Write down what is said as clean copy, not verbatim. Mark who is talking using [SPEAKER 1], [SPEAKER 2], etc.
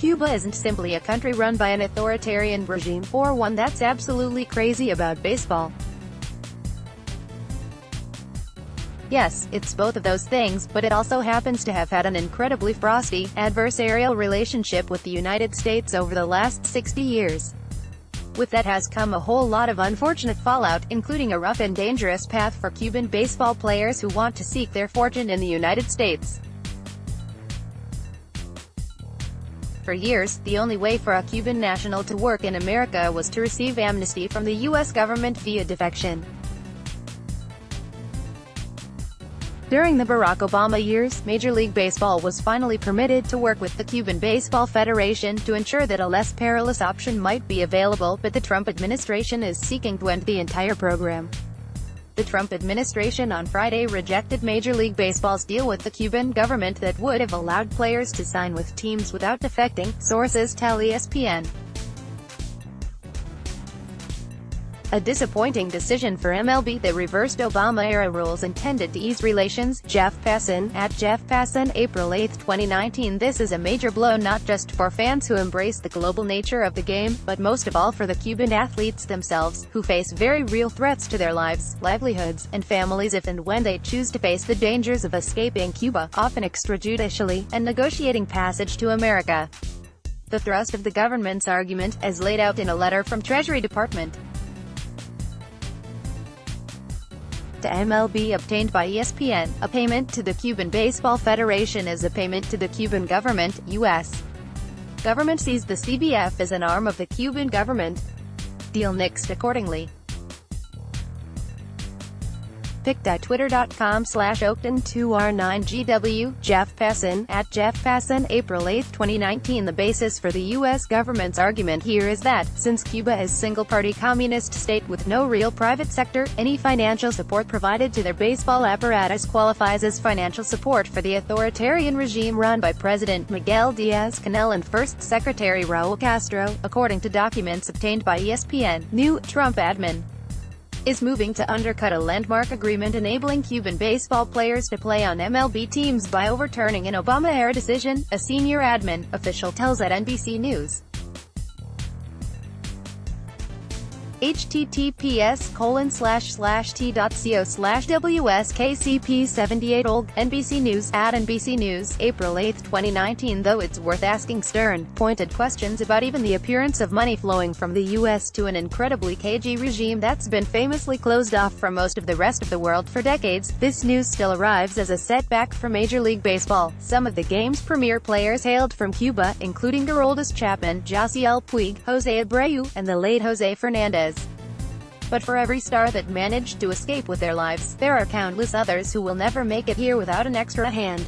[SPEAKER 1] Cuba isn't simply a country run by an authoritarian regime, or one that's absolutely crazy about baseball. Yes, it's both of those things, but it also happens to have had an incredibly frosty, adversarial relationship with the United States over the last 60 years. With that has come a whole lot of unfortunate fallout, including a rough and dangerous path for Cuban baseball players who want to seek their fortune in the United States. For years, the only way for a Cuban national to work in America was to receive amnesty from the U.S. government via defection. During the Barack Obama years, Major League Baseball was finally permitted to work with the Cuban Baseball Federation to ensure that a less perilous option might be available, but the Trump administration is seeking to end the entire program. The Trump administration on Friday rejected Major League Baseball's deal with the Cuban government that would have allowed players to sign with teams without defecting, sources tell ESPN. A disappointing decision for MLB that reversed Obama-era rules intended to ease relations. Jeff Passan, at Jeff Passan, April 8, 2019. This is a major blow not just for fans who embrace the global nature of the game, but most of all for the Cuban athletes themselves, who face very real threats to their lives, livelihoods, and families if and when they choose to face the dangers of escaping Cuba, often extrajudicially, and negotiating passage to America. The thrust of the government's argument, as laid out in a letter from Treasury Department to MLB obtained by ESPN, a payment to the Cuban Baseball Federation is a payment to the Cuban government. U.S. government sees the CBF as an arm of the Cuban government. Deal nixed accordingly. pic.twitter.com/Oakton2R9GW, Jeff Passan, at Jeff Passan, April 8, 2019. The basis for the U.S. government's argument here is that, since Cuba is a single-party communist state with no real private sector, any financial support provided to their baseball apparatus qualifies as financial support for the authoritarian regime run by President Miguel Diaz-Canel and First Secretary Raul Castro, according to documents obtained by ESPN. New Trump admin is moving to undercut a landmark agreement enabling Cuban baseball players to play on MLB teams by overturning an Obama-era decision, a senior admin official tells at NBC News. https://t.co/WSKCP78 old, NBC News, at NBC News, April 8, 2019. Though it's worth asking stern, pointed questions about even the appearance of money flowing from the U.S. to an incredibly cagey regime that's been famously closed off from most of the rest of the world for decades, this news still arrives as a setback for Major League Baseball. Some of the game's premier players hailed from Cuba, including Aroldis Chapman, Yasiel Puig, Jose Abreu, and the late Jose Fernandez. But for every star that managed to escape with their lives, there are countless others who will never make it here without an extra hand.